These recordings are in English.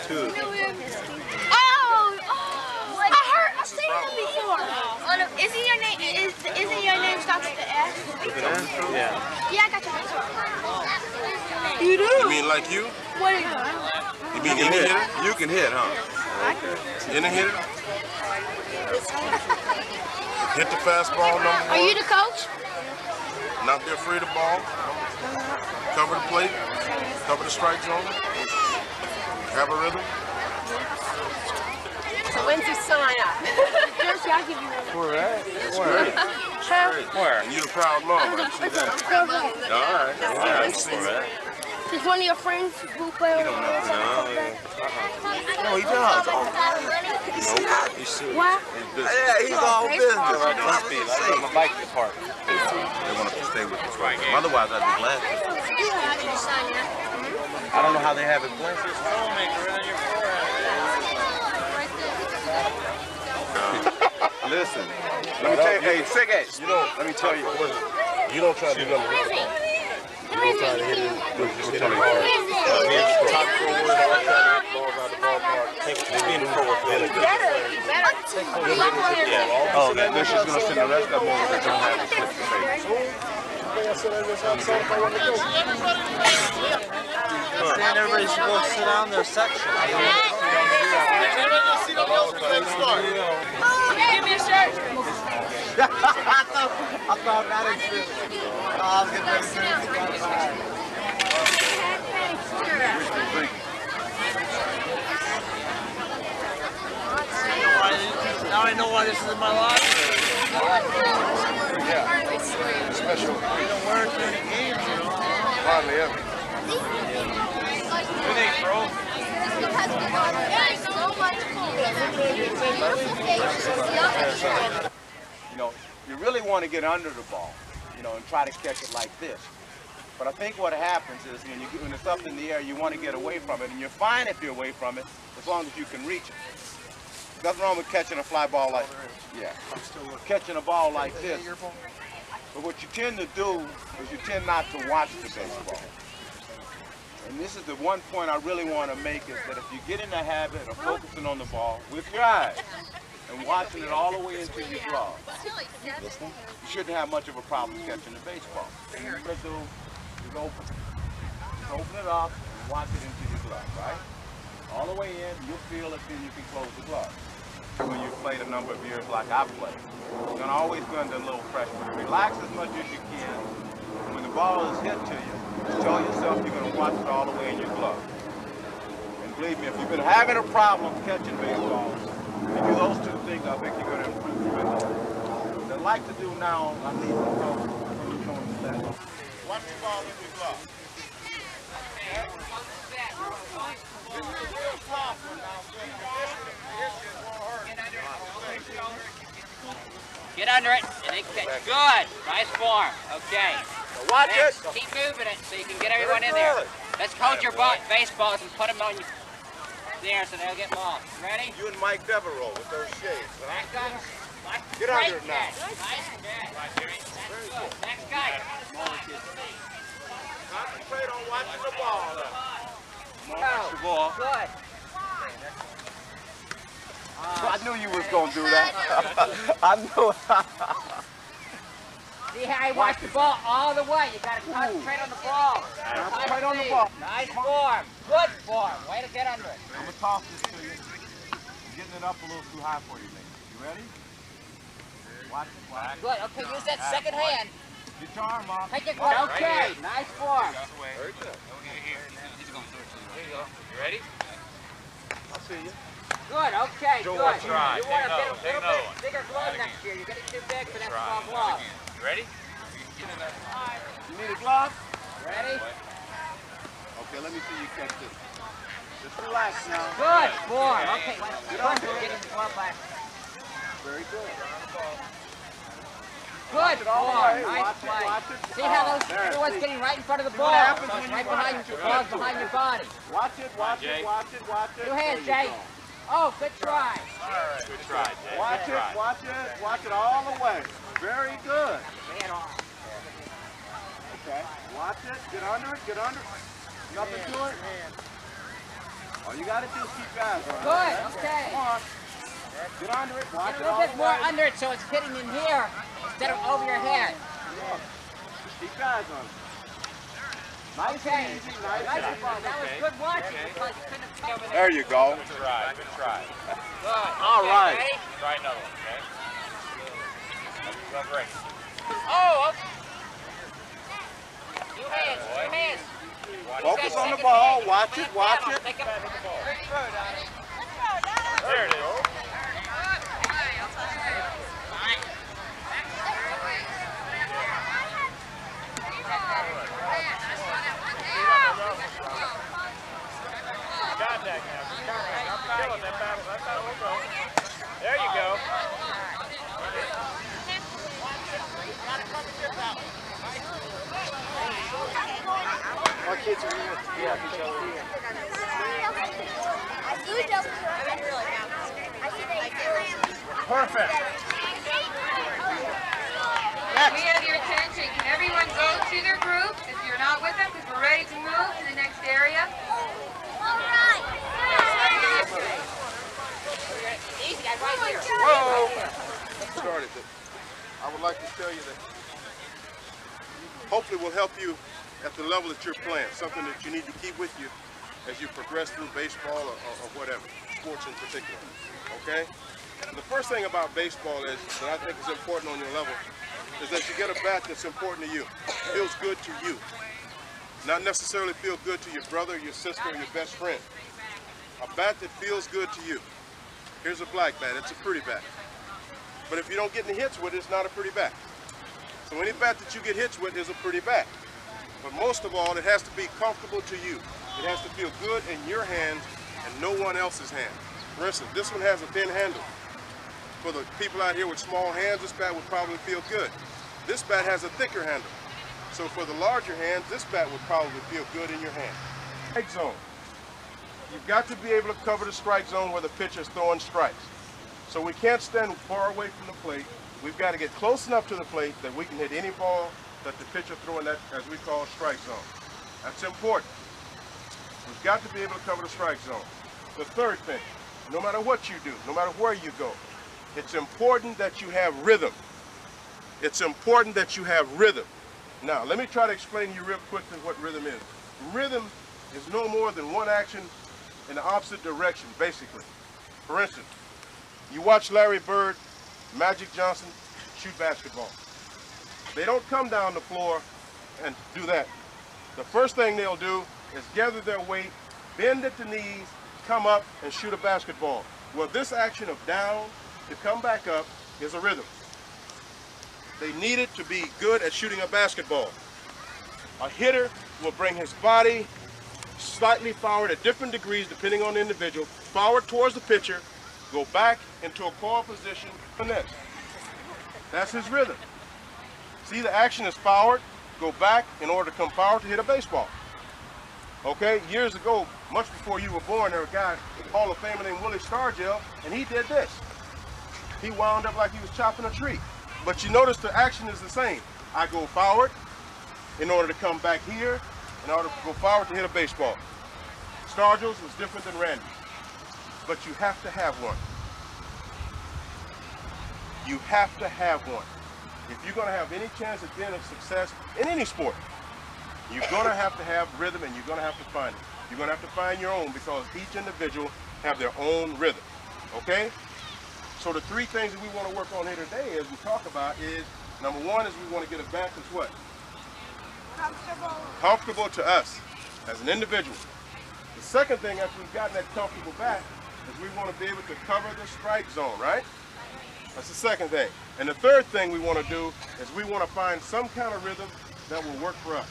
too. I've seen him before. Isn't your name starts with the S? Yeah. Yeah, I got your picture. You do? You mean like you? What is it? You mean any hitter? You can hit, huh? Any hitter? Hit the fastball, number one. Are you the coach? Not be afraid of the ball. Cover the plate. Cover the strike zone. Have a rhythm. So when's your sign up? Jersey, I'll give you one. Where? Where? And you're the proud mom, right? See that? All right. Yeah, I see that. Is one of your friends who play on the No, he does. What? Yeah, he's all business. I'm a bike department. They want to stay with us right now. Otherwise, I'd be glad to. I don't know how they have it blessed. Listen, let me tell you, hey, sick ass. Let me tell you. You don't try to do nothing. You don't try to hit it. Just tell me hard. Top four word, all trying to hit balls out the ballpark. They being the forward feeling good. Oh, then she's going to send the rest of them over that don't have the slip to face. Then everybody's supposed to sit down their section. Give me a shirt. I thought that was good. I was getting ready to say now I know why this is in my life. Yeah, special. You don't wear it during the games, you know. Hardly ever. Good day, bro. You know, you really want to get under the ball, you know, and try to catch it like this. But I think what happens is when it's up in the air, you want to get away from it, and you're fine if you're away from it, as long as you can reach it. Nothing wrong with catching a fly ball like catching a ball like this. But what you tend to do is you tend not to watch the baseball. And this is the one point I really want to make, is that if you get in the habit of focusing on the ball with your eyes and watching it all the way into your glove, you shouldn't have much of a problem catching the baseball. What you're going to do is open it up and watch it into your glove, right? All the way in, you'll feel it, then you can close the glove. When you've played a number of years like I've played, you're going to always go under a little pressure. Relax as much as you can. When the ball is hit to you, tell yourself you're going to watch it all the way in your glove. And believe me, if you've been having a problem catching baseballs, you do those two things, I think you're going to improve tremendously. What I'd like to do now, I need to know who's going to let. Watch the ball in your glove. Get under it and then catch. Good. Nice form. Okay. Watch it. Keep moving it so you can get everyone in there. Let's hold your baseballs and put them on there so they'll get balls. Ready? You and Mike Devereaux with those shades. Back up. Get under it now. Nice catch. That's good. Next guy. Concentrate on watching the ball. Watch the ball. Good. I knew you was going to do that. I knew. See how he watched the ball all the way. You got to concentrate on the ball. Concentrate on the ball. Nice form. Good form. Way to get under it. I'm going to toss this to you. Getting it up a little too high for you, Nate. You ready? Watch it. Watch it. Good. Okay, use that second hand. Get your arm off. Take it. Okay. Nice form. Very good. He's going to there you go. You ready? I see you. Good, okay, Joe, good. try. You want a little bit bigger glove next year. You're getting too big for that small glove. You ready? You need a glove? Ready? Okay, let me see you catch this. Just relax now. Good form. Okay, let's get his glove back. Very good. Good form. Nice Watch play. it. See how those everyone's getting right in front of the ball. So it's right behind your ball's behind your body. Watch it, watch it, watch it, watch it. Two hands, Jay. Oh, good try. All right. Good try, Jay. Watch it, watch it, watch it all the way. Very good. Okay, watch it, get under it, get under it. Nothing to it. All you got to do is keep your eyes on it. Good, okay. Come on. Get under it. Watch Get it a all little bit the more way. under it so it's hitting in here instead of over your head. Just keep your eyes on it. Nice and easy. Nice and easy. That was good watching because you couldn't have covered There you go. Good try, good try. Good. All Okay, right. ready? Try another one, okay? That's great. Oh, okay. Two hands, two hands. Focus on the ball. Watch it. Watch it. Take it. There it is. Contact now. I'm killing that battle. That's how we'll go. There you go. Our kids are here. Yeah, each other. Perfect. We have your attention. Can everyone go to their groups if you're not with them, because we're ready to move to the next area? Easy, guys, right here. Whoa! Started it. I would like to tell you that hopefully will help you at the level that you're playing, something that you need to keep with you as you progress through baseball or whatever, sports in particular, okay? The first thing about baseball is, that I think is important on your level, is that you get a bat that's important to you, feels good to you. Not necessarily feel good to your brother, your sister, or your best friend. A bat that feels good to you. Here's a black bat, it's a pretty bat. But if you don't get any hits with it, it's not a pretty bat. So any bat that you get hits with is a pretty bat. But most of all, it has to be comfortable to you. It has to feel good in your hands and no one else's hands. For instance, this one has a thin handle. For the people out here with small hands, this bat would probably feel good. This bat has a thicker handle. So for the larger hands, this bat would probably feel good in your hand. Strike zone. You've got to be able to cover the strike zone where the pitcher's throwing strikes. So we can't stand far away from the plate. We've got to get close enough to the plate that we can hit any ball that the pitcher throws in that, as we call, strike zone. That's important. We've got to be able to cover the strike zone. The third thing, no matter what you do, no matter where you go, it's important that you have rhythm. It's important that you have rhythm. Now, let me try to explain to you real quickly what rhythm is. Rhythm is no more than one action in the opposite direction, basically. For instance, you watch Larry Bird, Magic Johnson shoot basketball. They don't come down the floor and do that. The first thing they'll do is gather their weight, bend at the knees, come up and shoot a basketball. Well, this action of down to come back up is a rhythm. They need it to be good at shooting a basketball. A hitter will bring his body slightly forward at different degrees depending on the individual, forward towards the pitcher, go back into a core position, and this. That's his rhythm. See, the action is forward, go back in order to come forward to hit a baseball. Okay, years ago, much before you were born, there was a guy, Hall of Famer named Willie Stargell, and he did this. He wound up like he was chopping a tree. But you notice the action is the same. I go forward in order to come back here, in order to go forward to hit a baseball. Stargell's was different than Randy's, but you have to have one. You have to have one. If you're going to have any chance of being a success in any sport, you're going to have rhythm, and you're going to have to find it. You're going to have to find your own, because each individual have their own rhythm, okay? So the three things that we want to work on here today, as we talk about, is number one is we want to get a bat that's what? Comfortable. Comfortable to us as an individual. The second thing, after we've gotten that comfortable bat, is we want to be able to cover the strike zone, right? That's the second thing. And the third thing we want to do is we want to find some kind of rhythm that will work for us.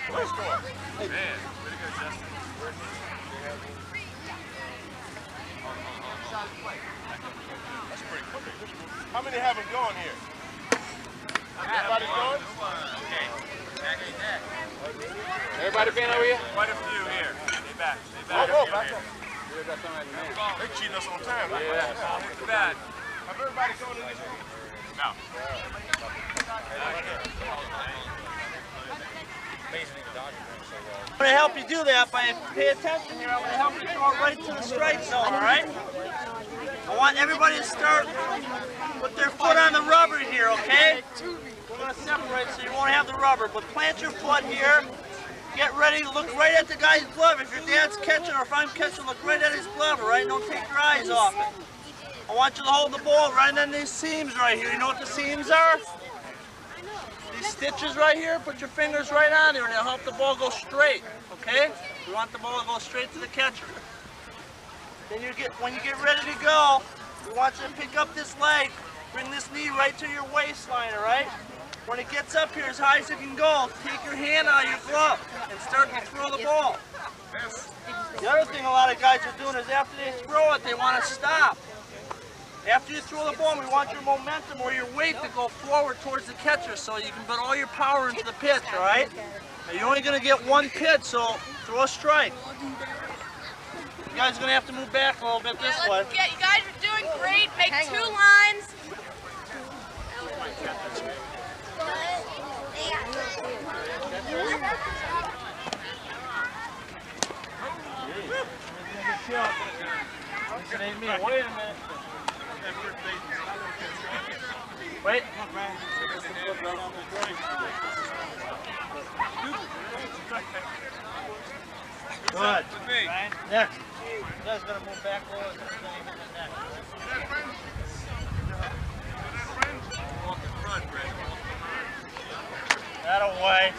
Nice score. Hey, man, way to go, Justin. That's pretty quick. How many haven't gone here? Everybody gone? Okay. Back. Everybody been over here? Quite a few here. Stay back. Oh, back up. They cheating us on time. Yeah. It's bad. Have everybody gone in this room? No. I'm going to help you do that by pay attention here. I'm going to help you throw it right to the strike zone, all right? I want everybody to start with their foot on the rubber here, okay? We're going to separate so you won't have the rubber, but plant your foot here. Get ready to look right at the guy's glove. If your dad's catching or if I'm catching, look right at his glove, all right? Don't take your eyes off it. I want you to hold the ball right on these seams right here. You know what the seams are? These stitches right here, put your fingers right on there and it'll help the ball go straight, okay? We want the ball to go straight to the catcher. Then when you get ready to go, we want you to pick up this leg, bring this knee right to your waistline, all right? When it gets up here as high as it can go, take your hand out of your glove and start to throw the ball. The other thing a lot of guys are doing is after they throw it, they want to stop. After you throw the ball, we want your momentum or your weight to go forward towards the catcher so you can put all your power into the pitch, all right? Now, you're only going to get one pitch, so throw a strike. You guys are going to have to move back a little bit this way. You guys are doing great. Make 2 lines. Wait a minute. Wait. Good. Next. You guys gotta move back a little. That away.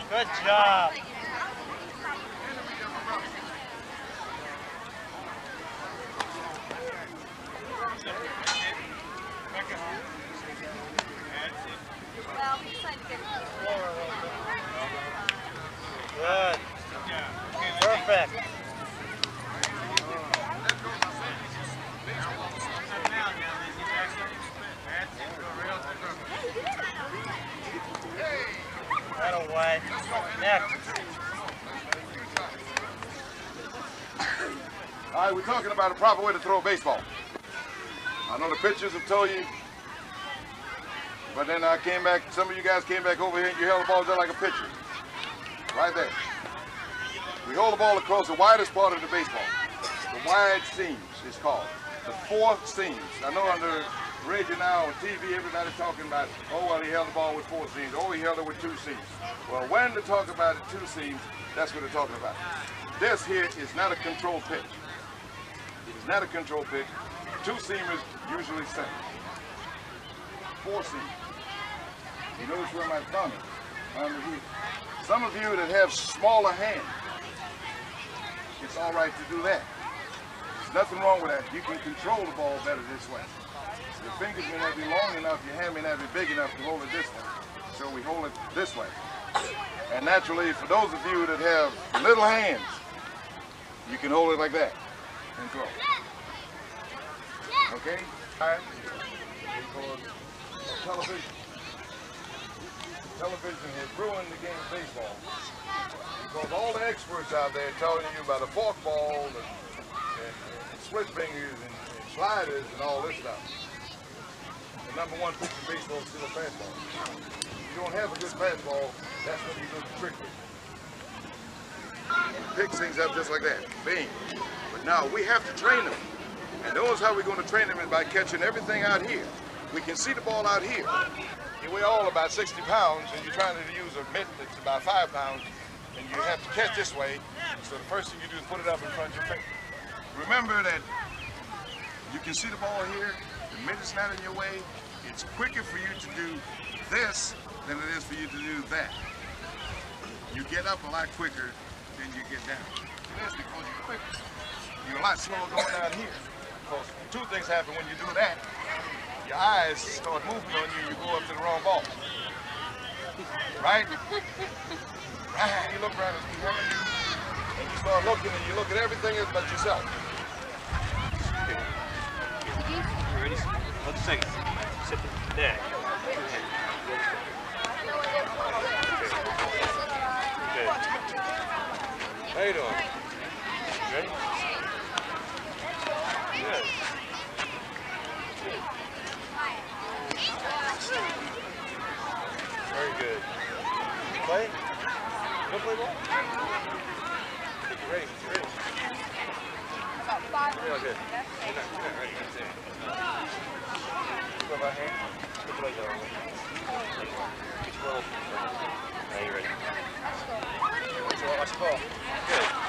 Good job. Good. Perfect. That away. Next. All right, we're talking about a proper way to throw a baseball. I know the pitchers have told you, but then I came back, some of you guys came back over here and you held the ball just like a pitcher. Right there. We hold the ball across the widest part of the baseball. The wide seams is called. The 4 seams. I know under radio now on TV, everybody's talking about, oh, well, he held the ball with 4 seams. Oh, he held it with 2 seams. Well, when they talk about the 2 seams, that's what they're talking about. This here is not a control pitch. It is not a control pitch. 2 seamers usually sink. 4 seams. You notice where my thumb is? Under here. Some of you that have smaller hands, it's all right to do that. There's nothing wrong with that. You can control the ball better this way. Your fingers may not be long enough, your hand may not be big enough to hold it this way. So we hold it this way. And naturally, for those of you that have little hands, you can hold it like that and throw. Okay? All right. Television. Television has ruined the game of baseball because all the experts out there telling you about a forkball and split fingers and sliders and all this stuff. The #1 pitch in baseball is still a fastball. If you don't have a good fastball, that's when you do the trick with. Pick things up just like that. Bing. But now we have to train them. And notice how we're going to train them is by catching everything out here. We can see the ball out here. You weigh all about 60 pounds and you're trying to use a mitt that's about 5 pounds and you have to catch this way. So the first thing you do is put it up in front of your finger. Remember that you can see the ball here, the mitt's not in your way. It's quicker for you to do this than it is for you to do that. You get up a lot quicker than you get down. It is because you're quicker. You're a lot slower going down here. Because 2 things happen when you do that. Your eyes start moving on you, you go up to the wrong ball. Right? Right. You look around and you start looking and you look at everything else but yourself. You ready? Hold a second. Sit there. Okay. How you doing? You ready? Good. good. Play? You play ball? You ready? You ready? Real good. You're not ready. That's it. Put my hand. Put the leg down. Now you're ready. Watch the ball. Good.